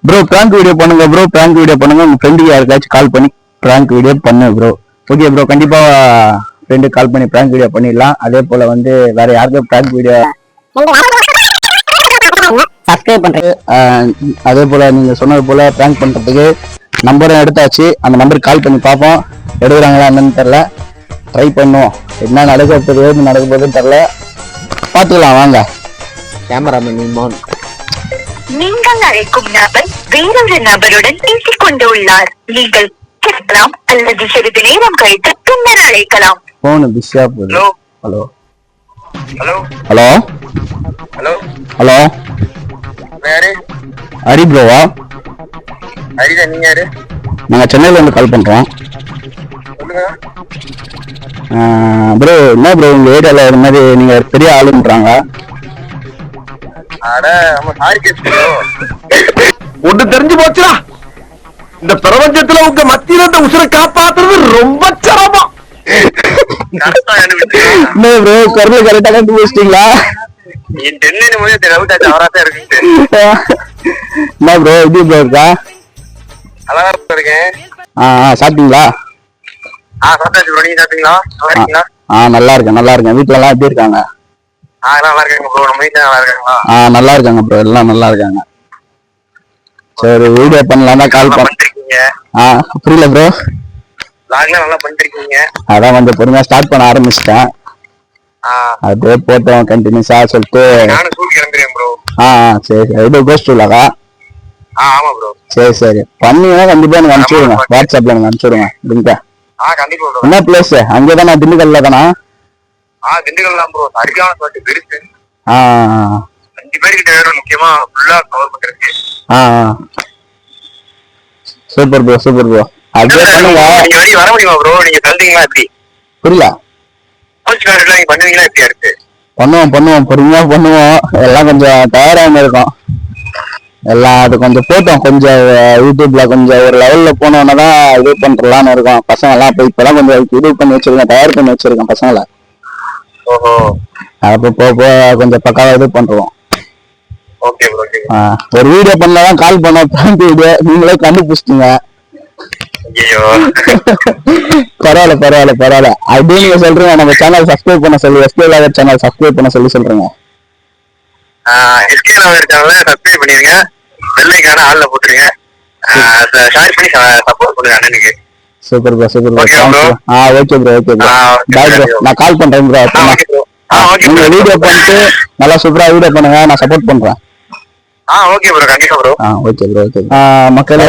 Bro prank video பண்ணுங்க bro, prank video பண்ணுங்க. உங்க ஃப்ரெண்டுக்கு யாருக்காச்சும் கால் பண்ணி பிராங்க் வீடியோ பண்ணு ப்ரோ. ஓகே ப்ரோ, கண்டிப்பா ஃப்ரெண்டுக்கு கால் பண்ணி பிராங்க் வீடியோ பண்ணிடலாம். அதே போல வந்து வேற யாருக்கும் பிராங்க் வீடியோ சப்ஸ்கிரைப் பண்றது. அதே போல நீங்க சொன்னது போல பிராங்க் பண்றதுக்கு நம்பரும் எடுத்தாச்சு. அந்த நம்பருக்கு கால் பண்ணி பார்ப்போம், எடுக்கிறாங்களா என்னன்னு தெரியல. ட்ரை பண்ணுவோம். என்ன நடக்க போகுது ஏது நடக்க போகுதுன்னு தெரியல, பார்த்துக்கலாம் வாங்க. கேமராமேன் நிமான். நீங்கள் அழைக்கும் நபர் வேறொரு நபருடன் பேசிக் கொண்டு உள்ளார். நீங்கள் கேட்கலாம் அல்லது சிறிது நேரம் கழித்து பின்னர் அழைக்கலாம். போன் பிஸியா போகுது. Hello hello hello hello hello யாரு? ஹரி ப்ரோவா? ஹரிதா, நீங்க யாரு? நாங்க சென்னையில இருந்து கால் பண்றோம். சொல்லுங்க ப்ரோ. என்ன ப்ரோ உங்க ஏரியால இது மாதிரி நீங்க பெரிய ஆளுன்றாங்க. அட நம்ம சாரி கேட்கிறோம். ஒண்ணு தெரிஞ்சு போச்சுடா, இந்த பிரபஞ்சத்துல உங்க மத்தியில இந்த உசுரை காப்பாத்துறது ரொம்ப சிரமம். கரெக்டா என்ன ப்ரோ குரல் கரெக்டா கண்டுபிடிச்சிட்டீங்களா? நீ தென்னை போது ரவுட்டாச்சு அவராத்தான் இருக்கு. என்ன ப்ரோ எப்படி ப்ரோ இருக்கா? நல்லா இருக்கேன். சாப்பிட்டீங்களா? சாப்பிட்டாச்சு ப்ரோ. நீங்க சாப்பிட்டீங்களா? நல்லா இருக்கீங்களா? நல்லா இருக்கேன் நல்லா இருக்கேன். வீட்டுல எல்லாம் எப்படி இருக்காங்க? நல்லா இருக்காங்க ப்ரோ. நம்ம வீட்டுல நல்லா இருக்காங்களா? நல்லா இருக்காங்க ப்ரோ, எல்லாம் நல்லா இருக்காங்க. சரி வீடியோ பண்ணலாம் தான் கால் பண்ணிருக்கீங்க. புரியல ப்ரோ. லாக்லாம் நல்லா பண்ணிருக்கீங்க. அதான் கொஞ்சம் பொறுமையா ஸ்டார்ட் பண்ண ஆரம்பிச்சிட்டேன். அப்படியே போட்டோம் கண்டினியூஸா சொல்லிட்டு. நானும் ஸ்கூல் கிளம்புறேன் ப்ரோ. சரி சரி. இது கோஸ்டூலாக்கா? ஆமா ப்ரோ. சரி சரி. பண்ணீங்கன்னா கண்டிப்பா எனக்கு அனுப்பிச்சு விடுங்க. வாட்ஸ்அப்ல எனக்கு அனுப்பிச்சு விடுங்க லிங்க. கண்டிப்பா ப்ரோ. என்ன பிளேஸ்? அங்கேதானா? திண்டுக்கல்ல தானா? திண்டுக்கல் தான் ப்ரோ. சரியான பாட்டு பெருசு. 5 பேர்கிட்ட வேணும் முக்கியமா ஃபுல்லா கவர் பண்றதுக்கு. Super bro super bro. அப்படியே பண்ணுங்க. நீங்க வெளிய வர முடியுமா ப்ரோ? நீங்க தந்தீங்களா எப்படி? புரியல. கோச் கார்டுல நீங்க பண்ணுவீங்களா எப்படி அடுத்து? பண்ணுவோம் பொறுமையா பண்ணுவோம். எல்லாம் கொஞ்சம் தயாராக இருக்கும். எல்லாம் அது கொஞ்சம் போட்டோம். கொஞ்சம் யூடியூப்ல கொஞ்சம் ஒரு லெவல்ல போனோன்னா தான் இது பண்றலான்னு இருக்கோம். பசங்க எல்லாம் போய் இப்பெல்லாம் கொஞ்சம் இது பண்ணி வச்சிருக்கேன், தயார் பண்ணி வச்சிருக்கேன் பசங்களை. ஓஹோ. அப்போ போக கொஞ்சம் பக்காவா இது பண்றோம். Okay bro. ஒரு வீடியோ பண்ணலாம் கால் பண்ணோம். பிராங்க் வீடியோ நீங்களே கண்டுபிடிச்சிட்டீங்க. பரவாயில்ல. அப்படியே நீங்க சொல்றீங்க நம்ம சேனல் சப்ஸ்கிரைப் பண்ண சொல்லி, எஸ்கே லாகர் சேனல் சப்ஸ்கிரைப் பண்ண சொல்லி சொல்றீங்க. எஸ்கே லாகர் சேனலை சப்ஸ்கிரைப் பண்ணிருங்க. பெல் ஐகானை ஆல்ல போட்டுருங்க. ஷேர் பண்ணி சப்போர்ட் பண்ணுங்க அண்ணனுக்கு. Super bro super bro. Okay bro. Okay bro. Bye bro. நான் கால் பண்றேன் ப்ரோ. நீங்க வீடியோ பண்ணிட்டு நல்லா சூப்பரா வீடியோ பண்ணுங்க, நான் சப்போர்ட் பண்றேன். Okay bro. கண்டிப்பா ப்ரோ. Okay bro. மக்களே,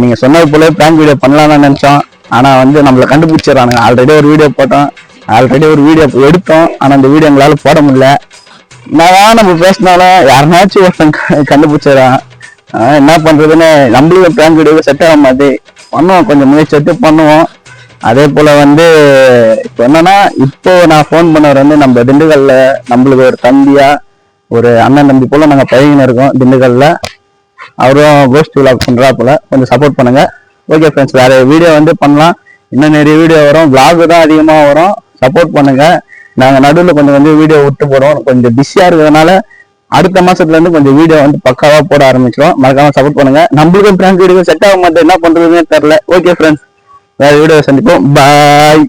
நீங்க சொன்னது போல பிராங்க் வீடியோ பண்ணலாம்னு நினைச்சோம். ஆனா வந்து நம்மள கண்டுபிடிச்சிடறானுங்க. ஆல்ரெடி ஒரு வீடியோ போட்டோம், ஆல்ரெடி ஒரு வீடியோ எடுத்தோம். ஆனா அந்த வீடியோ எங்களால போட முடியல. நான் நம்ம பேசினாலும் யாருனாச்சும் ஒருத்தன் கண்டுபிடிச்சிடறான். என்ன பண்றதுன்னு நம்மளுக்கு பிராங்க் வீடியோ செட் ஆக மாதிரி பண்ணுவோம். கொஞ்சம் முயற்சி எடுத்து பண்ணுவோம். அதே போல வந்து இப்போ என்னன்னா, இப்போ நான் ஃபோன் பண்ணவர் வந்து நம்ம திண்டுக்கல்ல நம்மளுக்கு ஒரு தம்பியா ஒரு அண்ணன் தம்பி போல நாங்க பழகின்னு இருக்கோம் திண்டுக்கல்ல. அவரும் கோஸ்ட் விலாக் பண்றா போல. கொஞ்சம் சப்போர்ட் பண்ணுங்க. ஓகே ஃப்ரெண்ட்ஸ், வேற வீடியோ வந்து பண்ணலாம். இன்னும் நிறைய வீடியோ வரும். விளாக் தான் அதிகமா வரும். சப்போர்ட் பண்ணுங்க. நாங்க நடுவில் கொஞ்சம் வீடியோ விட்டு போறோம். கொஞ்சம் பிஸியா இருக்கிறதுனால அடுத்த மாசத்துல இருந்து கொஞ்சம் வீடியோ வந்து பக்காவா போட ஆரம்பிச்சிடும். மறக்காம சப்போர்ட் பண்ணுங்க. நம்மளுக்கும் பிராங்க் வீடியோ செட் ஆக மாட்டேன், என்ன பண்றதுன்னே தெரியல. ஓகே ஃப்ரெண்ட்ஸ், வேற வீடியோ சந்திப்போம். பாய்.